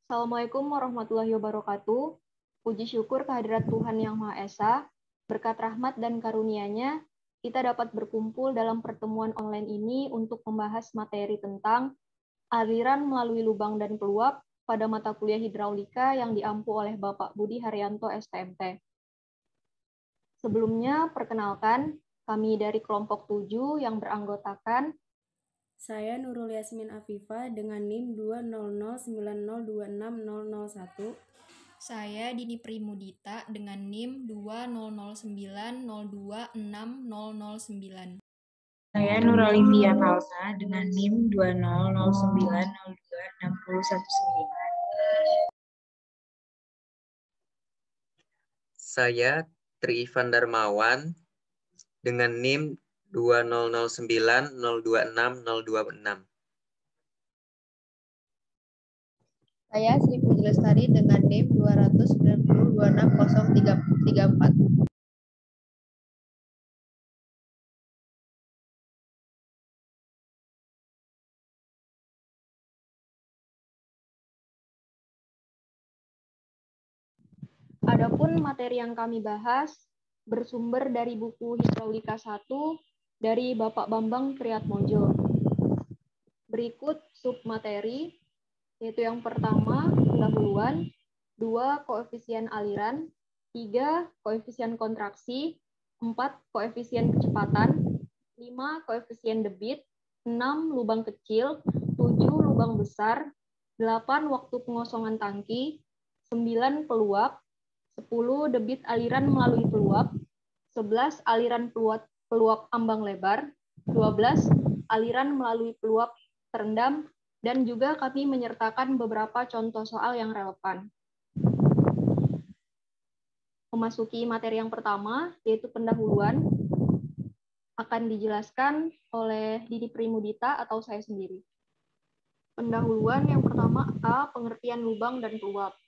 Assalamualaikum warahmatullahi wabarakatuh. Puji syukur kehadirat Tuhan Yang Maha Esa, berkat rahmat dan karunia-Nya, kita dapat berkumpul dalam pertemuan online ini untuk membahas materi tentang aliran melalui lubang dan peluap pada mata kuliah hidraulika yang diampu oleh Bapak Budi Haryanto STMT. Sebelumnya, perkenalkan, kami dari kelompok 7 yang beranggotakan Saya Nurul Yasmin Afifah dengan NIM 20090260001. Saya Dini Primudita dengan NIM 20090260009. Saya Nuralidia Kalsa dengan NIM 20090266019. Saya Tri Ivan Darmawan dengan NIM 20090260026. Saya Sri Puji Lestari dengan NIM 290260334. Adapun materi yang kami bahas bersumber dari buku Hidraulika 1 dari Bapak Bambang Triatmojo. Berikut submateri, yaitu yang pertama, pendahuluan, 2, koefisien aliran, 3, koefisien kontraksi, 4, koefisien kecepatan, 5, koefisien debit, 6, lubang kecil, 7, lubang besar, 8, waktu pengosongan tangki, 9, peluap, 10, debit aliran melalui peluap, 11, aliran peluap ambang lebar, 12, aliran melalui peluap terendam, dan juga kami menyertakan beberapa contoh soal yang relevan. Memasuki materi yang pertama, yaitu pendahuluan, akan dijelaskan oleh Didi Primudita atau saya sendiri. Pendahuluan yang pertama, A, pengertian lubang dan peluap.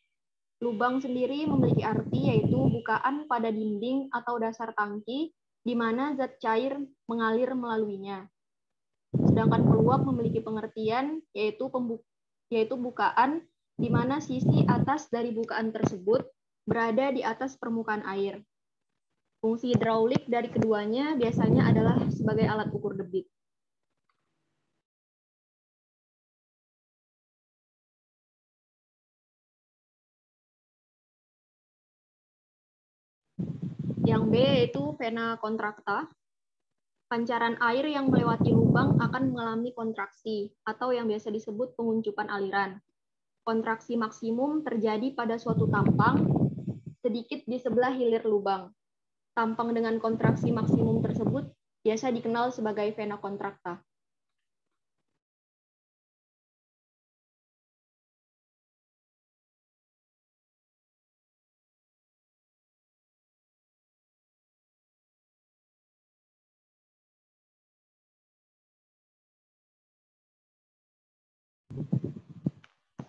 Lubang sendiri memiliki arti yaitu bukaan pada dinding atau dasar tangki di mana zat cair mengalir melaluinya. Sedangkan peluap memiliki pengertian yaitu bukaan di mana sisi atas dari bukaan tersebut berada di atas permukaan air. Fungsi hidraulik dari keduanya biasanya adalah sebagai alat ukur debit. Yang B yaitu vena contracta. Pancaran air yang melewati lubang akan mengalami kontraksi atau yang biasa disebut penguncupan aliran. Kontraksi maksimum terjadi pada suatu tampang sedikit di sebelah hilir lubang. Tampang dengan kontraksi maksimum tersebut biasa dikenal sebagai vena contracta.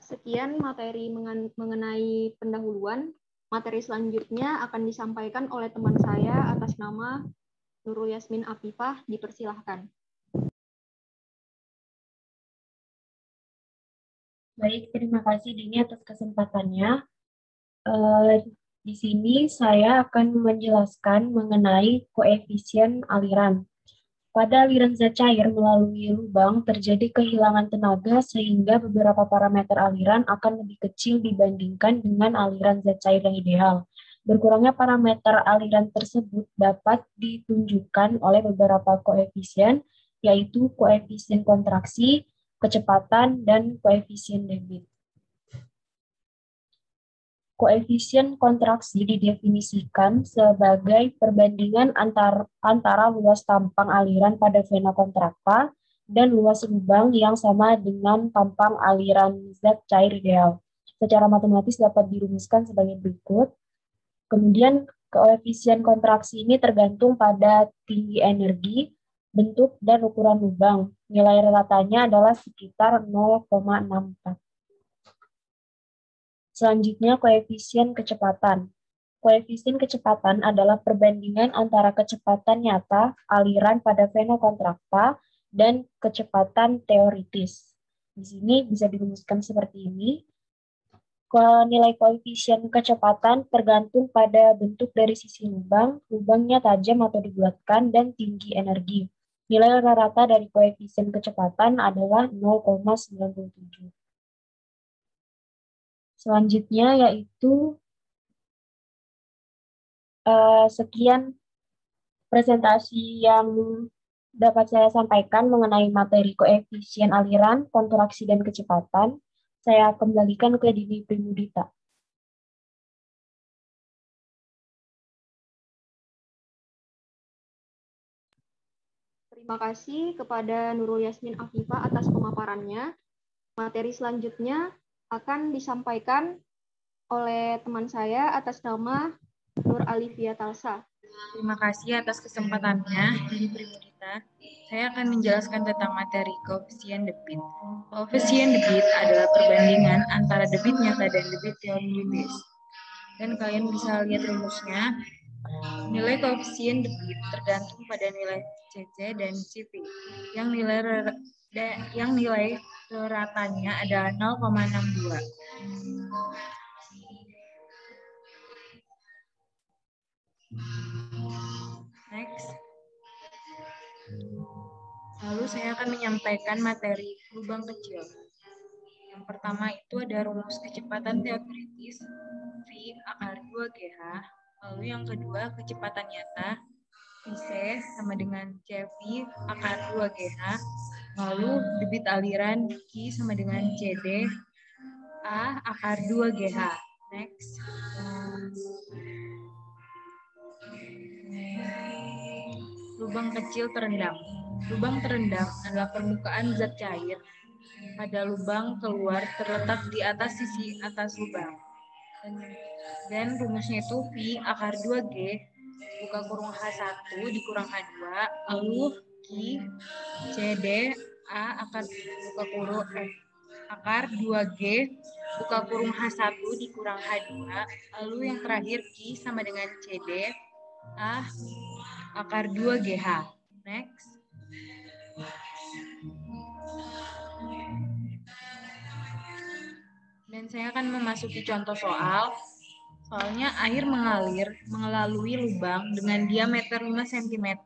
Sekian materi mengenai pendahuluan. Materi selanjutnya akan disampaikan oleh teman saya atas nama Nurul Yasmin Afifah. Dipersilahkan. Baik, terima kasih Dini atas kesempatannya. Di sini saya akan menjelaskan mengenai koefisien aliran. Pada aliran zat cair melalui lubang terjadi kehilangan tenaga sehingga beberapa parameter aliran akan lebih kecil dibandingkan dengan aliran zat cair yang ideal. Berkurangnya parameter aliran tersebut dapat ditunjukkan oleh beberapa koefisien, yaitu koefisien kontraksi, kecepatan, dan koefisien debit. Koefisien kontraksi didefinisikan sebagai perbandingan antara luas tampang aliran pada vena contracta dan luas lubang yang sama dengan tampang aliran zat cair ideal. Secara matematis dapat dirumuskan sebagai berikut. Kemudian koefisien kontraksi ini tergantung pada tinggi energi, bentuk, dan ukuran lubang. Nilai ratanya adalah sekitar 0,64. Selanjutnya, koefisien kecepatan. Koefisien kecepatan adalah perbandingan antara kecepatan nyata aliran pada vena contracta dan kecepatan teoritis. Di sini bisa dirumuskan seperti ini. Nilai koefisien kecepatan tergantung pada bentuk dari sisi lubang, lubangnya tajam atau dibulatkan, dan tinggi energi. Nilai rata dari koefisien kecepatan adalah 0,97. Selanjutnya yaitu sekian presentasi yang dapat saya sampaikan mengenai materi koefisien aliran, konturaksi, dan kecepatan. Saya kembalikan ke Dini Primudita. Terima kasih kepada Nurul Yasmin Afifa atas pemaparannya. Materi selanjutnya akan disampaikan oleh teman saya atas nama Nur Alivia Talsa. Terima kasih atas kesempatannya, Dini Primudita. Saya akan menjelaskan tentang materi koefisien debit. Koefisien debit adalah perbandingan antara debit nyata dan debit teoritis. Dan kalian bisa lihat rumusnya. Nilai koefisien debit tergantung pada nilai CC dan CV, yang nilai ratanya adalah 0,62. Next. Lalu saya akan menyampaikan materi lubang kecil. Yang pertama itu ada rumus kecepatan teoritis V akar 2GH. Lalu yang kedua kecepatan nyata VC sama dengan CV akar 2GH. Lalu debit aliran Q sama dengan CD A akar 2GH. Next. Lubang kecil terendam. Lubang terendam adalah permukaan zat cair pada lubang keluar terletak di atas sisi atas lubang. Dan rumusnya itu V akar 2G buka kurung H1 dikurang H2 lalu Q CD A akar buka kurung akar 2G buka kurung H1 dikurang H2 lalu yang terakhir Q sama dengan CD A akar 2GH. Next. Dan saya akan memasuki contoh soal. Soalnya air mengalir melalui lubang dengan diameter 5 cm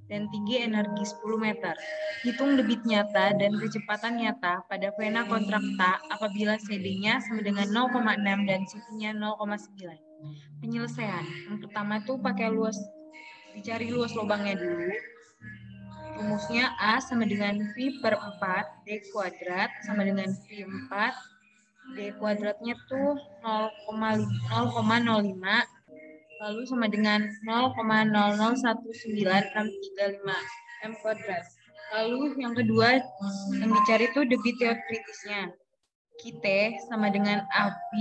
dan tinggi energi 10 meter. Hitung debit nyata dan kecepatan nyata pada vena kontrakta apabila CD-nya sama dengan 0,6 dan CV-nya 0,9. Penyelesaian. Yang pertama tuh pakai dicari luas lubangnya dulu. Rumusnya A sama dengan V per 4 D kuadrat sama dengan V 4 D kuadratnya tuh 0,05 lalu sama dengan 0,0019635 M kuadrat. Lalu yang kedua yang dicari tuh debit teoritisnya. Q sama dengan AP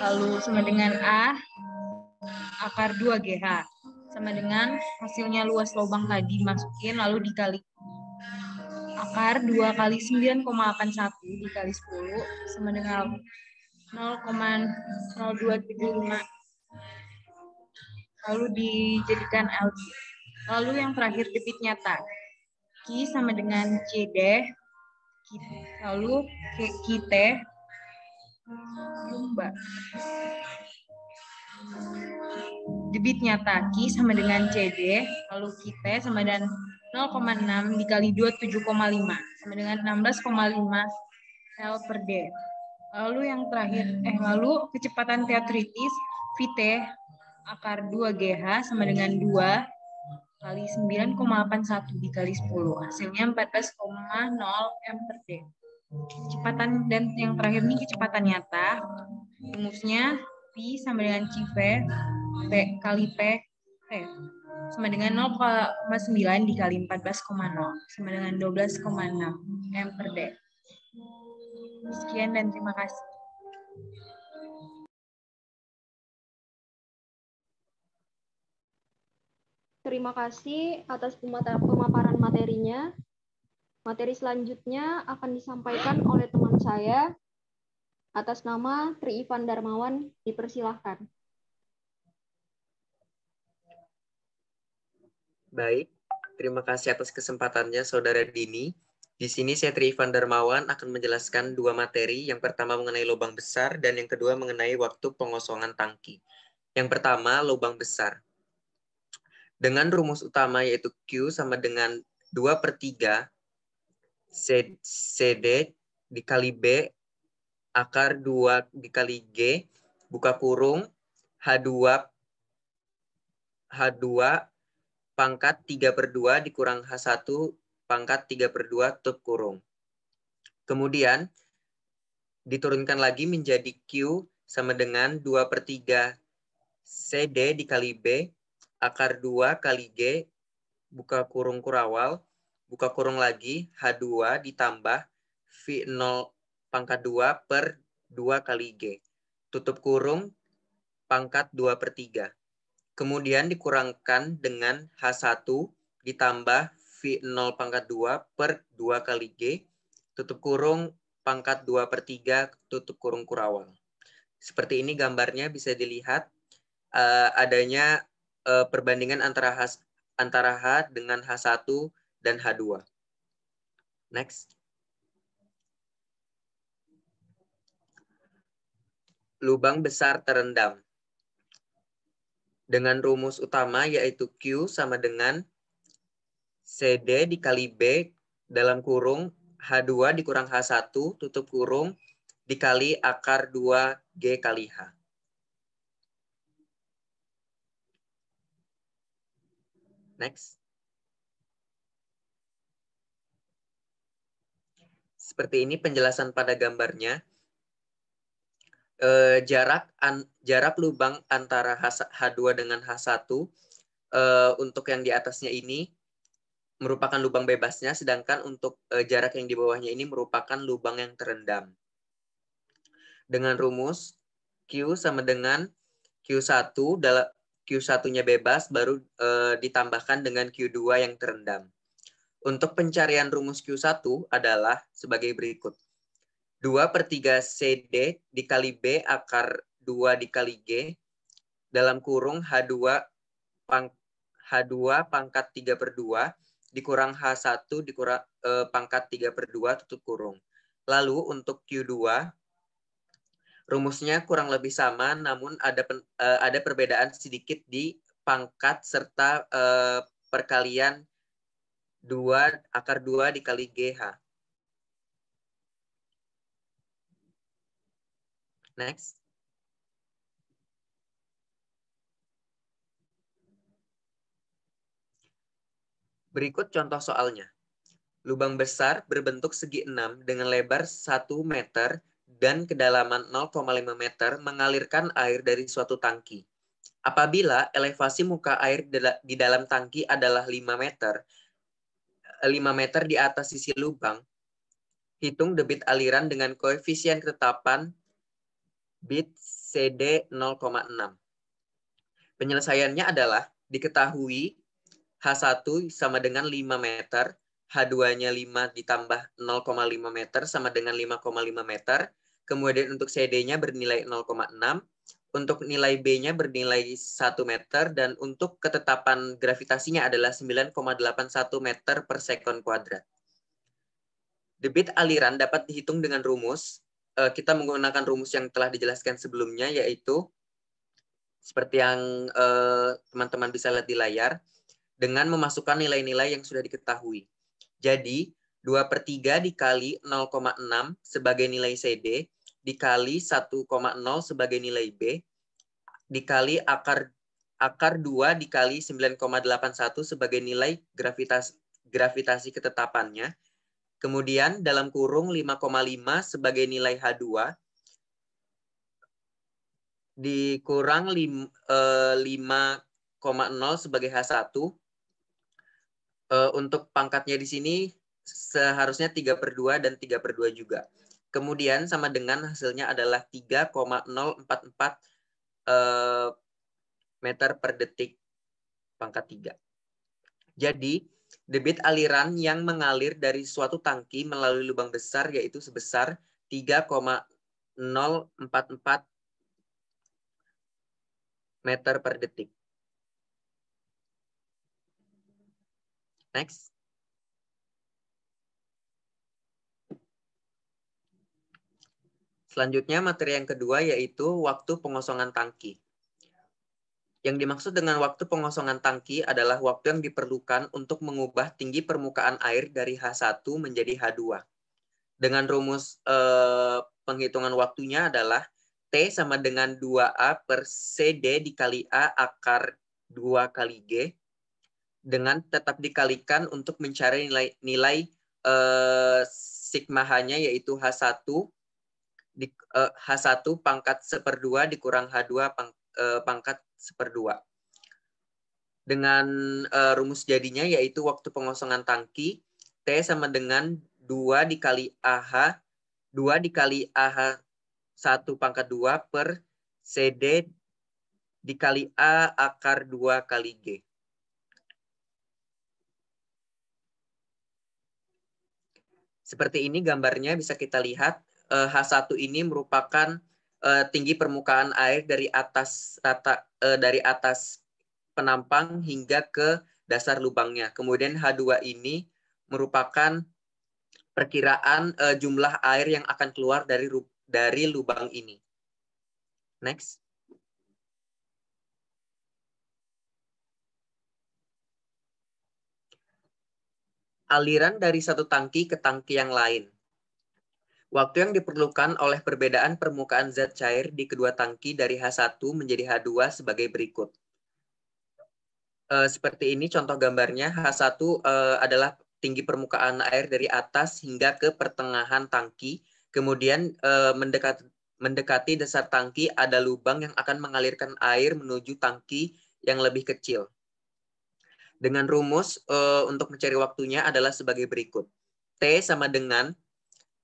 lalu sama dengan A akar 2GH sama dengan hasilnya luas lubang tadi masukin lalu dikali akar 2 kali 9,81 dikali 10 sama dengan 0,0275 lalu dijadikan LC. Lalu yang terakhir debit nyata Q sama dengan CD lalu QT debit nyata Q sama dengan CD lalu QT sama dengan 0,6 dikali 27,5 sama dengan 16,5 L per D. Lalu yang terakhir lalu kecepatan teoritis VT akar 2GH sama dengan 2 kali 9,81 dikali 10 hasilnya 14,0 M per D. Kecepatan dan yang terakhir ini kecepatan nyata rumusnya V sama dengan CV P kali P sama dengan 0,9 dikali 14,0 sama dengan 12,6 M per D. Sekian dan terima kasih. Terima kasih atas pemaparan materinya. Materi selanjutnya akan disampaikan oleh teman saya atas nama Tri Ivan Darmawan. Dipersilahkan. Baik, terima kasih atas kesempatannya Saudara Dini. Di sini saya Tri Ivan Darmawan akan menjelaskan dua materi. Yang pertama mengenai lubang besar dan yang kedua mengenai waktu pengosongan tangki. Yang pertama, lubang besar. Dengan rumus utama yaitu Q sama dengan 2/3 CD dikali B akar 2 dikali G buka kurung H2 pangkat 3/2 dikurang H1 pangkat 3/2 tutup kurung. Kemudian diturunkan lagi menjadi Q sama dengan 2/3 CD dikali B akar 2 kali G buka kurung kurawal, buka kurung lagi H2 ditambah V0 pangkat 2 per 2 kali G. Tutup kurung pangkat 2/3. Kemudian dikurangkan dengan H1 ditambah V0 pangkat 2 per 2 kali G. Tutup kurung pangkat 2/3 tutup kurung kurawal. Seperti ini gambarnya bisa dilihat adanya perbandingan antara H dengan H1 dan H2. Next. Lubang besar terendam. Dengan rumus utama yaitu Q sama dengan CD dikali B dalam kurung H2 dikurang H1 tutup kurung dikali akar 2G kali H. Next. Seperti ini penjelasan pada gambarnya. Jarak lubang antara H2 dengan H1 untuk yang di atasnya ini merupakan lubang bebasnya, sedangkan untuk jarak yang di bawahnya ini merupakan lubang yang terendam. Dengan rumus Q sama dengan Q1, Q1-nya bebas, baru ditambahkan dengan Q2 yang terendam. Untuk pencarian rumus Q1 adalah sebagai berikut. 2/3 CD dikali B akar 2 dikali G dalam kurung H2 pangkat 3/2 dikurang H1 dikurang pangkat 3/2 tutup kurung. Lalu untuk Q2 rumusnya kurang lebih sama, namun ada perbedaan sedikit di pangkat serta perkalian 2 akar 2 dikali GH. Next. Berikut contoh soalnya. Lubang besar berbentuk segi 6 dengan lebar 1 meter dan kedalaman 0,5 meter mengalirkan air dari suatu tangki. Apabila elevasi muka air di dalam tangki adalah 5 meter di atas sisi lubang, hitung debit aliran dengan koefisien ketetapan bit CD 0,6. Penyelesaiannya adalah diketahui H1 sama dengan 5 meter, H2-nya 5 ditambah 0,5 meter sama dengan 5,5 meter. Kemudian untuk CD-nya bernilai 0,6. Untuk nilai B-nya bernilai 1 meter. Dan untuk ketetapan gravitasinya adalah 9,81 meter per sekon kuadrat. Debit aliran dapat dihitung dengan rumus. Kita menggunakan rumus yang telah dijelaskan sebelumnya, yaitu seperti yang teman-teman bisa lihat di layar, dengan memasukkan nilai-nilai yang sudah diketahui. Jadi, 2/3 dikali 0,6 sebagai nilai CD, dikali 1,0 sebagai nilai B, dikali akar 2 dikali 9,81 sebagai nilai gravitasi ketetapannya. Kemudian dalam kurung 5,5 sebagai nilai H2, dikurang 5,0 sebagai H1. Untuk pangkatnya di sini seharusnya 3/2 dan 3/2 juga. Kemudian sama dengan hasilnya adalah 3,044 meter per detik pangkat 3. Jadi, debit aliran yang mengalir dari suatu tangki melalui lubang besar yaitu sebesar 3,044 meter per detik. Next. Selanjutnya materi yang kedua yaitu waktu pengosongan tangki. Yang dimaksud dengan waktu pengosongan tangki adalah waktu yang diperlukan untuk mengubah tinggi permukaan air dari H1 menjadi H2. Dengan rumus penghitungan waktunya adalah T sama dengan 2A per CD dikali A akar 2 kali G, dengan tetap dikalikan untuk mencari nilai sigma H-nya yaitu H1 pangkat 1/2 dikurang H2 pangkat 1/2. Dengan rumus jadinya yaitu waktu pengosongan tangki T sama dengan 2 dikali AH 2 dikali AH 1 pangkat 2 per CD dikali A akar 2 kali G. Seperti ini gambarnya bisa kita lihat. H1 ini merupakan tinggi permukaan air dari atas penampang hingga ke dasar lubangnya. Kemudian H2 ini merupakan perkiraan jumlah air yang akan keluar dari lubang ini. Next. Aliran dari satu tangki ke tangki yang lain. Waktu yang diperlukan oleh perbedaan permukaan zat cair di kedua tangki dari H1 menjadi H2 sebagai berikut. Seperti ini contoh gambarnya. H1 adalah tinggi permukaan air dari atas hingga ke pertengahan tangki. Kemudian mendekati dasar tangki ada lubang yang akan mengalirkan air menuju tangki yang lebih kecil. Dengan rumus untuk mencari waktunya adalah sebagai berikut. T sama dengan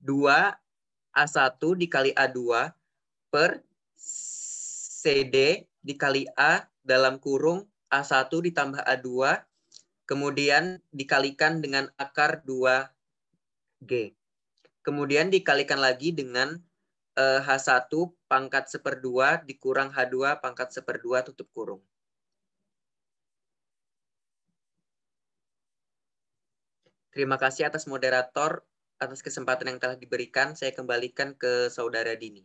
2A1 dikali A2 per CD dikali A dalam kurung A1 ditambah A2, kemudian dikalikan dengan akar 2G. Kemudian dikalikan lagi dengan H1 pangkat 1/2 dikurang H2 pangkat 1/2 tutup kurung. Terima kasih atas moderator, atas kesempatan yang telah diberikan. Saya kembalikan ke Saudara Dini.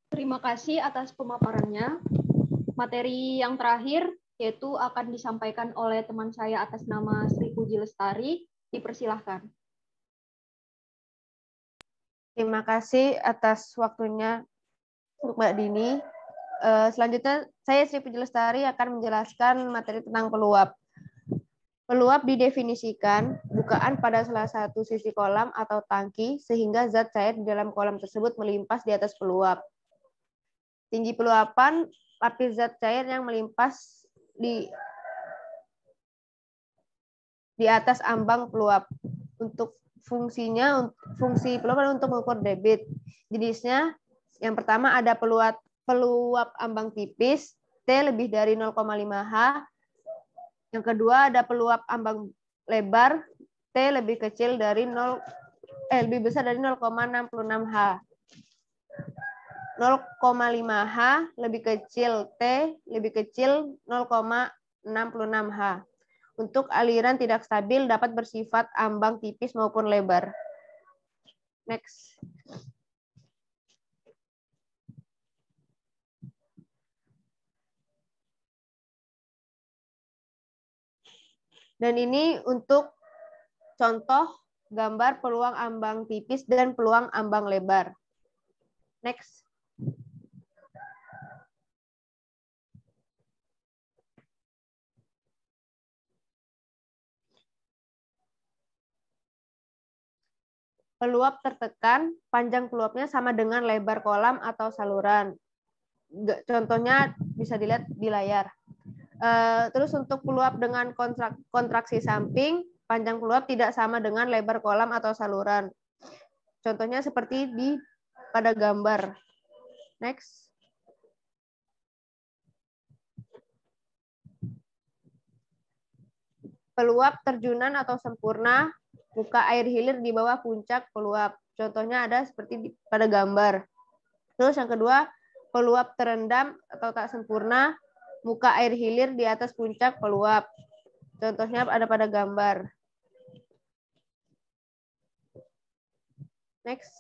Terima kasih atas pemaparannya. Materi yang terakhir yaitu akan disampaikan oleh teman saya atas nama Sri Puji Lestari. Dipersilahkan. Terima kasih atas waktunya Mbak Dini. Selanjutnya saya Sri Puji Lestari akan menjelaskan materi tentang peluap. Peluap didefinisikan bukaan pada salah satu sisi kolam atau tangki sehingga zat cair di dalam kolam tersebut melimpas di atas peluap. Tinggi peluapan lapis zat cair yang melimpas di atas ambang peluap. Untuk fungsi peluap untuk mengukur debit. Jenisnya yang pertama ada peluap ambang tipis T lebih dari 0,5 H. Yang kedua ada peluap ambang lebar T lebih besar dari 0,66 H. 0,5 H lebih kecil T lebih kecil 0,66 H. Untuk aliran tidak stabil dapat bersifat ambang tipis maupun lebar. Next. Dan ini untuk contoh gambar peluang ambang tipis dan peluang ambang lebar. Next. Peluap tertekan, panjang peluapnya sama dengan lebar kolam atau saluran. Contohnya bisa dilihat di layar. Terus untuk peluap dengan kontraksi samping, panjang peluap tidak sama dengan lebar kolam atau saluran. Contohnya seperti pada gambar. Next. Peluap terjunan atau sempurna, muka air hilir di bawah puncak peluap. Contohnya ada seperti pada gambar. Terus yang kedua, peluap terendam atau tak sempurna, muka air hilir di atas puncak peluap. Contohnya ada pada gambar. Next.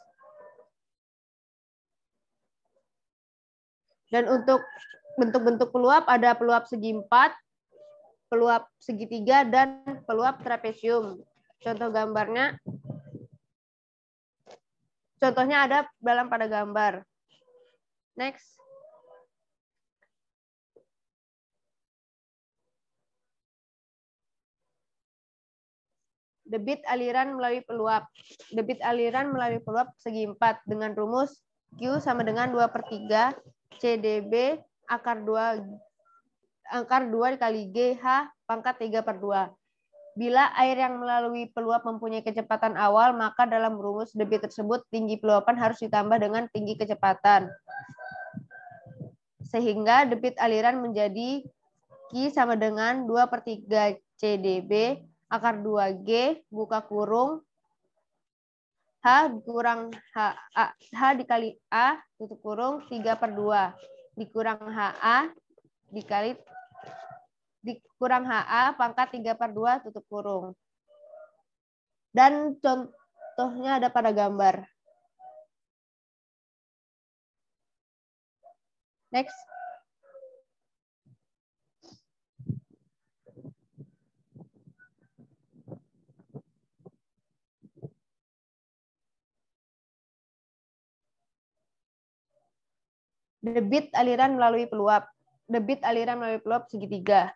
Dan untuk bentuk-bentuk peluap ada peluap segi 4, peluap segitiga, dan peluap trapesium. Contoh gambarnya, contohnya ada dalam pada gambar. Next. Debit aliran melalui peluap. Debit aliran melalui peluap segi 4 dengan rumus Q sama dengan 2/3 CdB akar 2 dikali GH pangkat 3/2. Bila air yang melalui peluap mempunyai kecepatan awal, maka dalam rumus debit tersebut tinggi peluapan harus ditambah dengan tinggi kecepatan. Sehingga debit aliran menjadi Q sama dengan 2/3 CdB akar 2G buka kurung H dikurang H dikali A tutup kurung 3/2 dikurang HA dikurang HA pangkat 3/2 tutup kurung. Dan contohnya ada pada gambar. Next. Debit aliran melalui peluap. Debit aliran melalui peluap segitiga.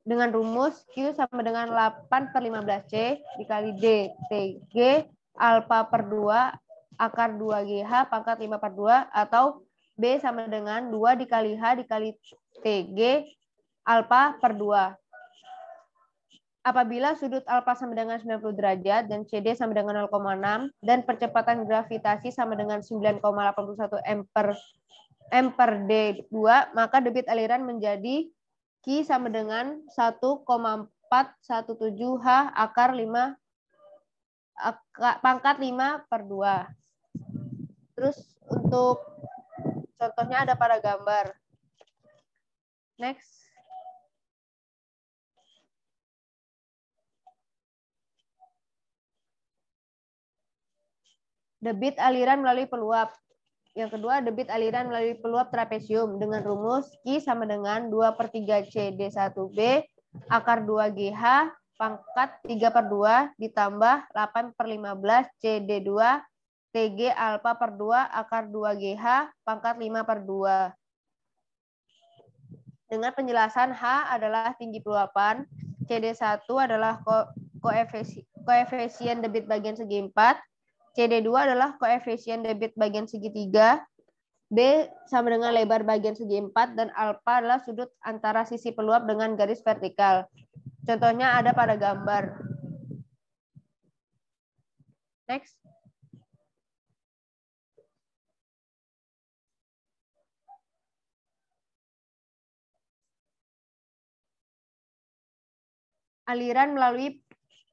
Dengan rumus Q sama dengan 8/15C dikali D TG alfa per 2 akar 2GH pangkat 5/2 atau B sama dengan 2 dikali H dikali TG alfa per 2. Apabila sudut alfa sama dengan 90 derajat dan CD sama dengan 0,6 dan percepatan gravitasi sama dengan 9,81 M per D2, maka debit aliran menjadi Q sama dengan 1,417 H akar 5 pangkat 5/2. Terus untuk contohnya ada pada gambar. Next. Debit aliran melalui peluap. Yang kedua, debit aliran melalui peluap trapesium dengan rumus Q sama dengan 2/3 CD1B akar 2GH pangkat 3/2 ditambah 8/15 CD2 TG alfa per 2 akar 2GH pangkat 5/2. Dengan penjelasan H adalah tinggi peluapan, CD1 adalah koefisien debit bagian segi 4, CD2 adalah koefisien debit bagian segitiga, B sama dengan lebar bagian segi 4, dan alfa adalah sudut antara sisi peluap dengan garis vertikal. Contohnya ada pada gambar. Next. Aliran melalui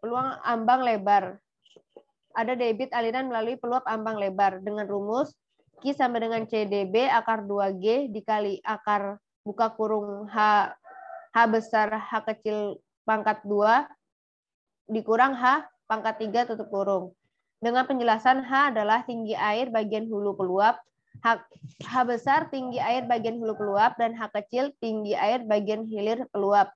peluang ambang lebar. Ada debit aliran melalui peluap ambang lebar dengan rumus Q sama dengan CdB akar 2G dikali akar buka kurung H besar H kecil pangkat 2 dikurang H pangkat 3 tutup kurung. Dengan penjelasan H adalah tinggi air bagian hulu peluap, H besar tinggi air bagian hulu peluap, dan H kecil tinggi air bagian hilir peluap.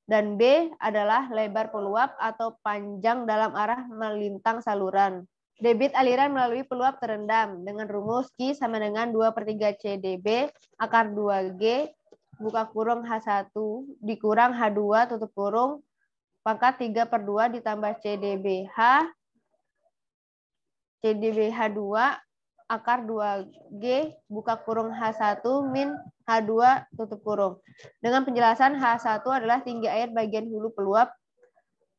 Dan B adalah lebar peluap atau panjang dalam arah melintang saluran. Debit aliran melalui peluap terendam dengan rumus Q sama dengan 2/3 CdB akar 2G buka kurung H1 dikurang H2 tutup kurung pangkat 3/2 ditambah CdBH CdBH2 akar 2G buka kurung H1 min H2 tutup kurung. Dengan penjelasan H1 adalah tinggi air bagian hulu peluap,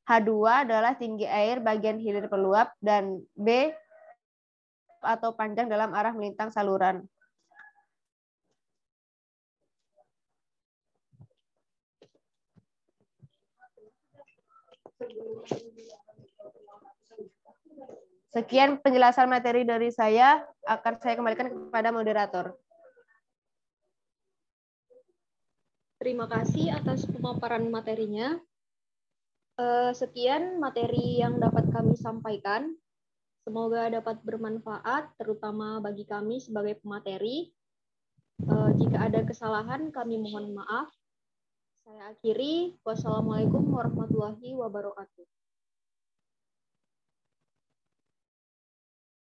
H2 adalah tinggi air bagian hilir peluap, dan B atau panjang dalam arah melintang saluran. Sekian penjelasan materi dari saya, akan saya kembalikan kepada moderator. Terima kasih atas pemaparan materinya. Sekian materi yang dapat kami sampaikan. Semoga dapat bermanfaat, terutama bagi kami sebagai pemateri. Jika ada kesalahan, kami mohon maaf. Saya akhiri. Wassalamualaikum warahmatullahi wabarakatuh.